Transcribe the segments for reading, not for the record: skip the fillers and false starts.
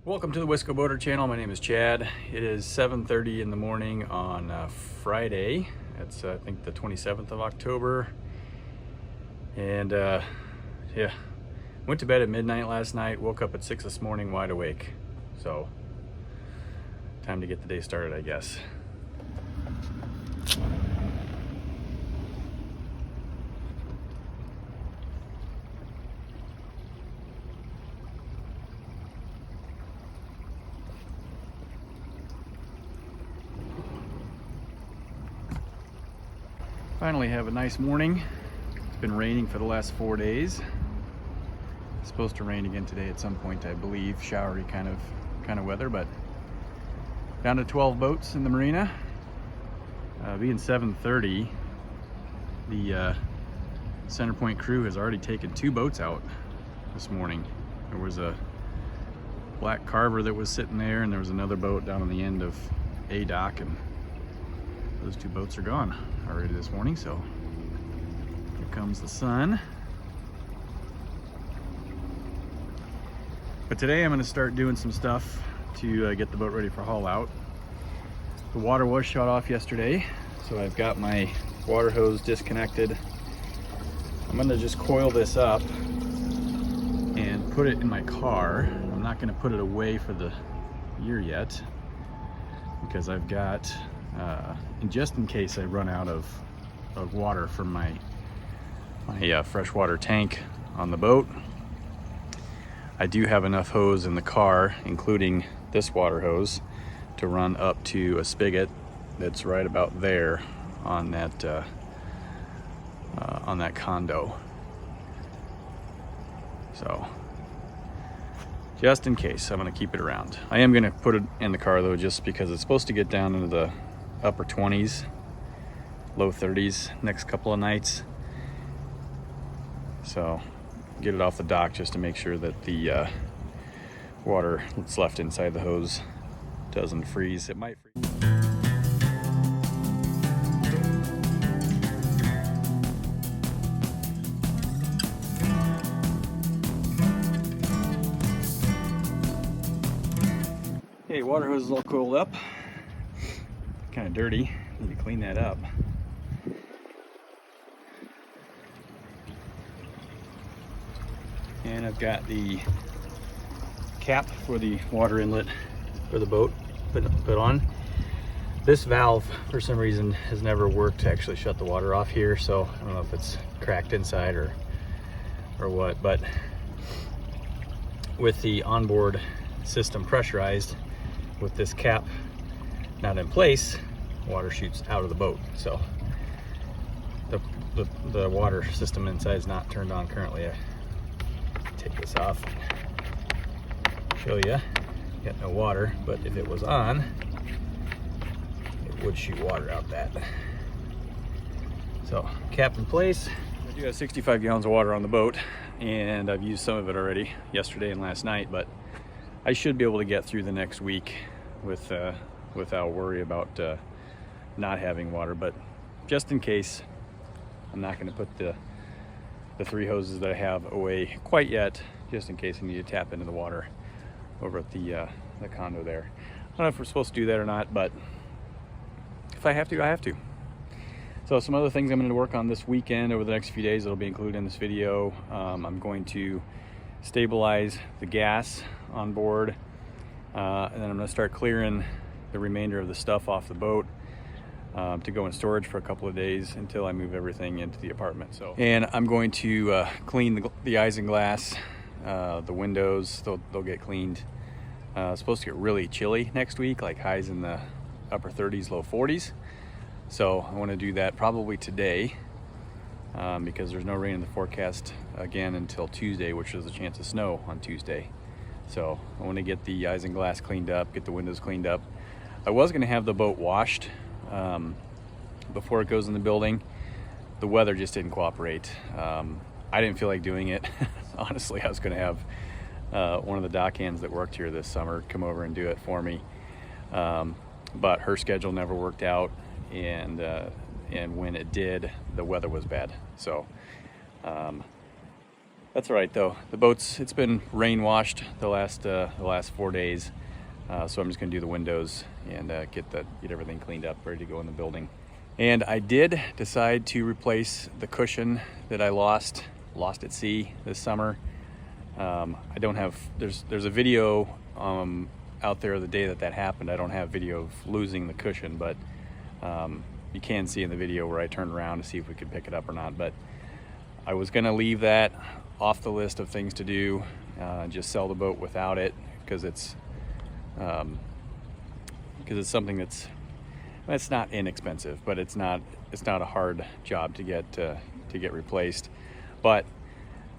Welcome to the Wisco Boater channel. My name is Chad. It is 7:30 in the morning on Friday. It's I think the 27th of October. And yeah, went to bed at midnight last night, woke up at 6 this morning wide awake. So time to get the day started, I guess. Finally have a nice morning. It's been raining for the last 4 days. It's supposed to rain again today at some point, I believe. Showery kind of weather, but down to 12 boats in the marina. Being 7:30, the Center Point crew has already taken 2 boats out this morning. There was a black carver that was sitting there, and there was another boat down on the end of a dock, and those 2 boats are gone already this morning. So here comes the sun. But today I'm going to start doing some stuff to get the boat ready for haul out. The water was shut off yesterday, so I've got my water hose disconnected. I'm going to just coil this up and put it in my car. I'm not going to put it away for the year yet, because I've got and just in case I run out of water from my freshwater tank on the boat, I do have enough hose in the car, including this water hose, to run up to a spigot that's right about there on that condo. So just in case, I'm going to keep it around. I am going to put it in the car though, just because it's supposed to get down into the upper 20s, low 30s next couple of nights. So get it off the dock just to make sure that the water that's left inside the hose doesn't freeze. It might freeze. Okay, water hose is all coiled up. Kind of dirty. Need to clean that up. And I've got the cap for the water inlet for the boat put on. This valve, for some reason, has never worked to actually shut the water off here, so I don't know if it's cracked inside or what, but with the onboard system pressurized, with this cap not in place, water shoots out of the boat. So the water system inside is not turned on currently. I take this off and show you. Got no water, but if it was on, it would shoot water out that. So cap in place. I do have 65 gallons of water on the boat, and I've used some of it already yesterday and last night, but I should be able to get through the next week without worry about not having water. But just in case, I'm not going to put the 3 hoses that I have away quite yet, just in case I need to tap into the water over at the condo there. I don't know if we're supposed to do that or not, but if I have to, I have to. So some other things I'm going to work on this weekend over the next few days that'll be included in this video. I'm going to stabilize the gas on board, and then I'm going to start clearing the remainder of the stuff off the boat to go in storage for a couple of days until I move everything into the apartment. So, and I'm going to clean the isinglass, the windows. They'll get cleaned. It's supposed to get really chilly next week, like highs in the upper 30s, low 40s. So I want to do that probably today, because there's no rain in the forecast again until Tuesday, which is a chance of snow on Tuesday. So I want to get the isinglass cleaned up, get the windows cleaned up. I was going to have the boat washed before it goes in the building. The weather just didn't cooperate. I didn't feel like doing it. Honestly, I was going to have one of the dock hands that worked here this summer come over and do it for me. But her schedule never worked out, and when it did, the weather was bad. So That's all right though. The boat's, it's been rain washed the last 4 days. So I'm just gonna do the windows and get everything cleaned up, ready to go in the building. And I did decide to replace the cushion that I lost at sea this summer. I don't have, there's a video out there the day that happened. I don't have video of losing the cushion, but you can see in the video where I turned around to see if we could pick it up or not. But I was gonna leave that off the list of things to do, just sell the boat without it, because it's something that's not inexpensive, but it's not a hard job to get replaced. But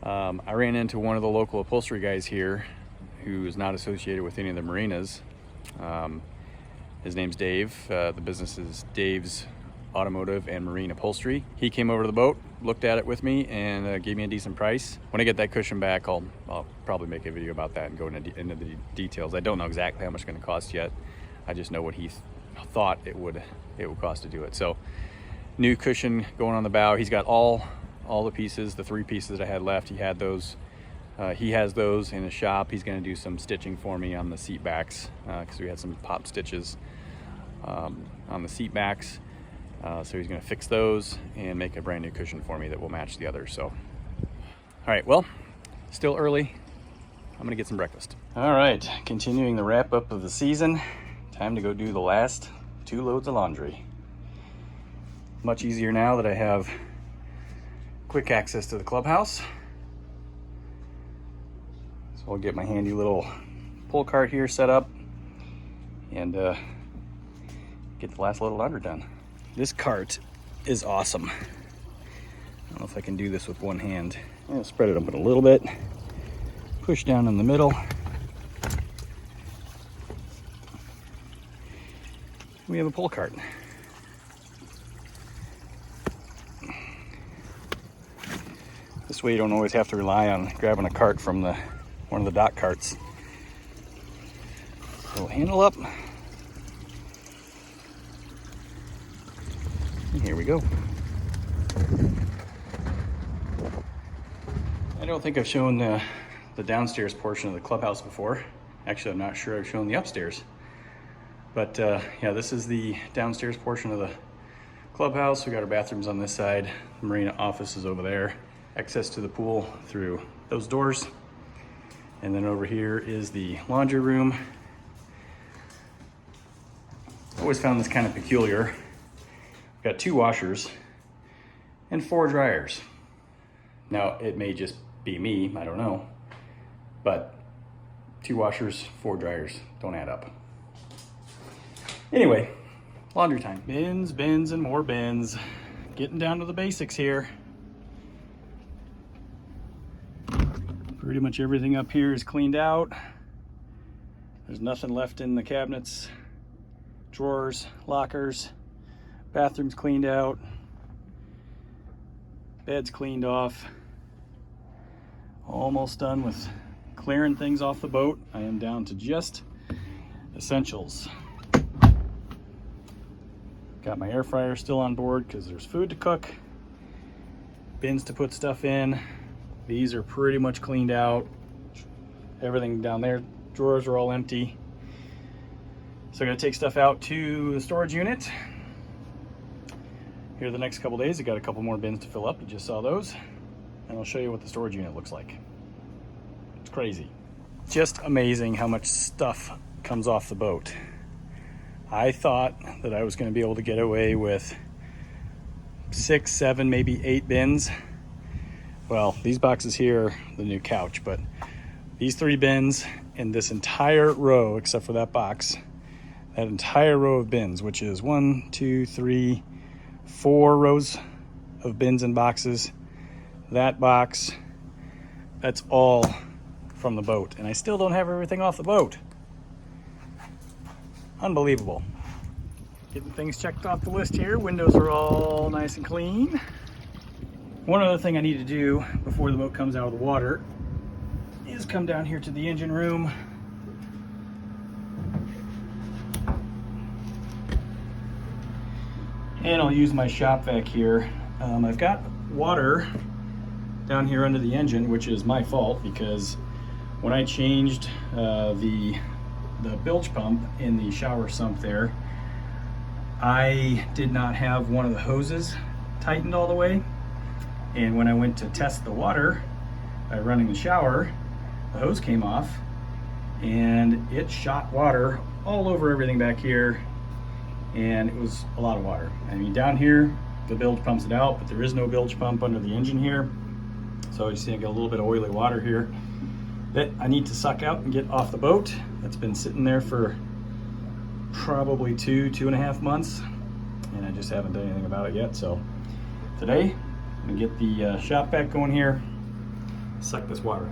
I ran into one of the local upholstery guys here who is not associated with any of the marinas. His name's Dave. The business is Dave's Automotive and Marine Upholstery. He came over to the boat, looked at it with me, and gave me a decent price. When I get that cushion back, I'll probably make a video about that and go into the details. I don't know exactly how much it's going to cost yet. I just know what he thought it would cost to do it. So, new cushion going on the bow. He's got all the pieces, the 3 pieces that I had left. He had those. He has those in his shop. He's going to do some stitching for me on the seat backs, because we had some pop stitches on the seat backs. So he's going to fix those and make a brand new cushion for me that will match the others. So, all right, well, still early. I'm going to get some breakfast. All right, continuing the wrap up of the season. Time to go do the last 2 loads of laundry. Much easier now that I have quick access to the clubhouse. So I'll get my handy little pull cart here set up and get the last load of laundry done. This cart is awesome. I don't know if I can do this with one hand. I'm gonna spread it open a little bit, push down in the middle. We have a pull cart. This way you don't always have to rely on grabbing a cart from one of the dock carts. So handle up. And here we go. I don't think I've shown the downstairs portion of the clubhouse before. Actually, I'm not sure I've shown the upstairs. But yeah, this is the downstairs portion of the clubhouse. We got our bathrooms on this side. The marina office is over there. Access to the pool through those doors. And then over here is the laundry room. I always found this kind of peculiar. We've got 2 washers and 4 dryers. Now, it may just be me, I don't know. But 2 washers, 4 dryers, don't add up. Anyway, laundry time. Bins, bins, and more bins. Getting down to the basics here. Pretty much everything up here is cleaned out. There's nothing left in the cabinets, drawers, lockers. Bathroom's cleaned out. Bed's cleaned off. Almost done with clearing things off the boat. I am down to just essentials. Got my air fryer still on board because there's food to cook. Bins to put stuff in. These are pretty much cleaned out. Everything down there, drawers are all empty. So I'm gonna take stuff out to the storage unit. Here the next couple days, I got a couple more bins to fill up. You just saw those. And I'll show you what the storage unit looks like. It's crazy. Just amazing how much stuff comes off the boat. I thought that I was gonna be able to get away with 6, 7, maybe 8 bins. Well, these boxes here are the new couch, but these 3 bins and this entire row, except for that box, that entire row of bins, which is 1, 2, 3, 4 rows of bins and boxes. That box, that's all from the boat. And I still don't have everything off the boat. Unbelievable. Getting things checked off the list here. Windows are all nice and clean. One other thing I need to do before the boat comes out of the water is come down here to the engine room. And I'll use my shop vac here. I've got water down here under the engine, which is my fault because when I changed the bilge pump in the shower sump there, I did not have one of the hoses tightened all the way, and when I went to test the water by running the shower, the hose came off and it shot water all over everything back here, and it was a lot of water. I mean, down here the bilge pumps it out, but there is no bilge pump under the engine here, so you see I got a little bit of oily water here that I need to suck out and get off the boat. That's been sitting there for probably 2.5 months, and I just haven't done anything about it yet. So today I'm gonna get the shop vac going here, suck this water out.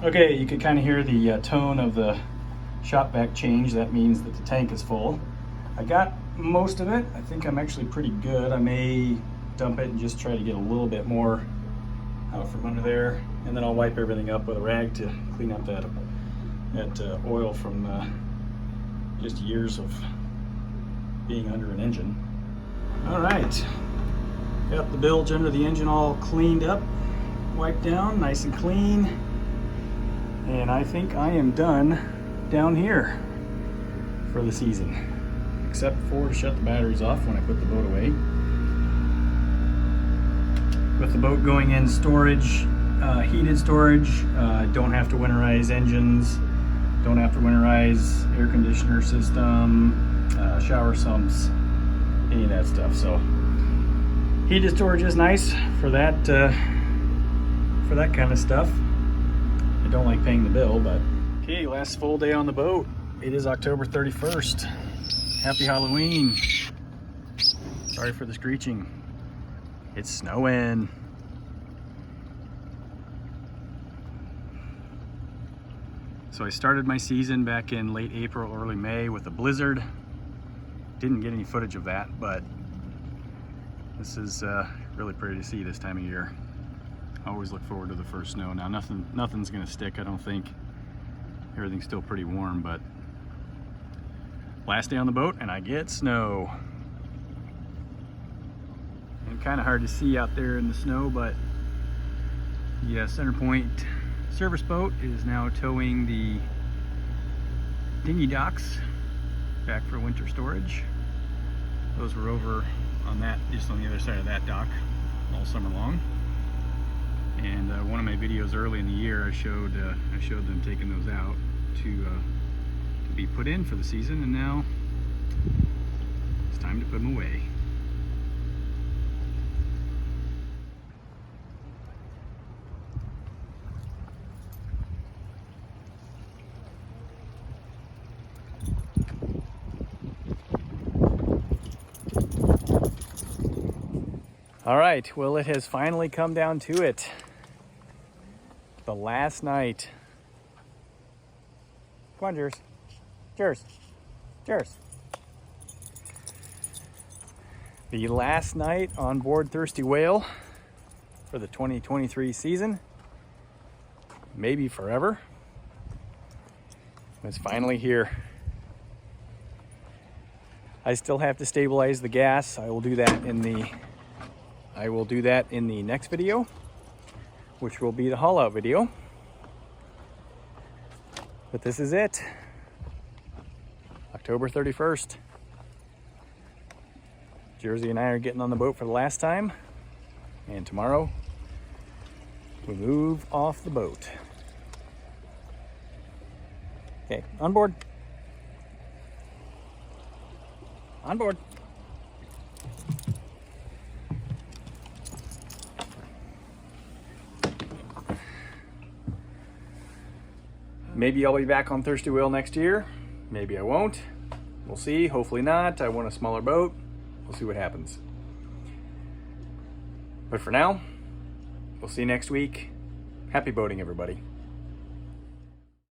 Okay, you can kind of hear the tone of the shop vac change. That means that the tank is full. I got most of it. I think I'm actually pretty good. I may dump it and just try to get a little bit more out from under there, and then I'll wipe everything up with a rag to clean up that oil from just years of being under an engine. All right, got the bilge under the engine all cleaned up, wiped down, nice and clean. And I think I am done down here for the season, except for to shut the batteries off when I put the boat away. With the boat going in storage, heated storage, don't have to winterize engines, don't have to winterize air conditioner system, shower sumps, any of that stuff. So heated storage is nice for that kind of stuff. I don't like paying the bill, but okay, last full day on the boat. It is October 31st. Happy Halloween. Sorry for the screeching. It's snowing. So I started my season back in late April, early May with a blizzard. Didn't get any footage of that, but this is really pretty to see this time of year. I always look forward to the first snow. Now nothing's gonna stick, I don't think. Everything's still pretty warm, but last day on the boat and I get snow. And kind of hard to see out there in the snow, but the Center Point service boat is now towing the dinghy docks back for winter storage. Those were over on that, just on the other side of that dock all summer long. And one of my videos early in the year, I showed them taking those out to be put in for the season, and now it's time to put them away. All right, well, it has finally come down to it. The last night. Come on, Jers. The last night on board Thirsty Whale for the 2023 season. Maybe forever. It's finally here. I still have to stabilize the gas. I will do that in the next video, which will be the haul out video. But this is it. October 31st. Jersey and I are getting on the boat for the last time, and tomorrow we move off the boat. Okay, on board. On board. Maybe I'll be back on Thirsty Whale next year. Maybe I won't. We'll see. Hopefully not. I want a smaller boat. We'll see what happens. But for now, we'll see you next week. Happy boating, everybody.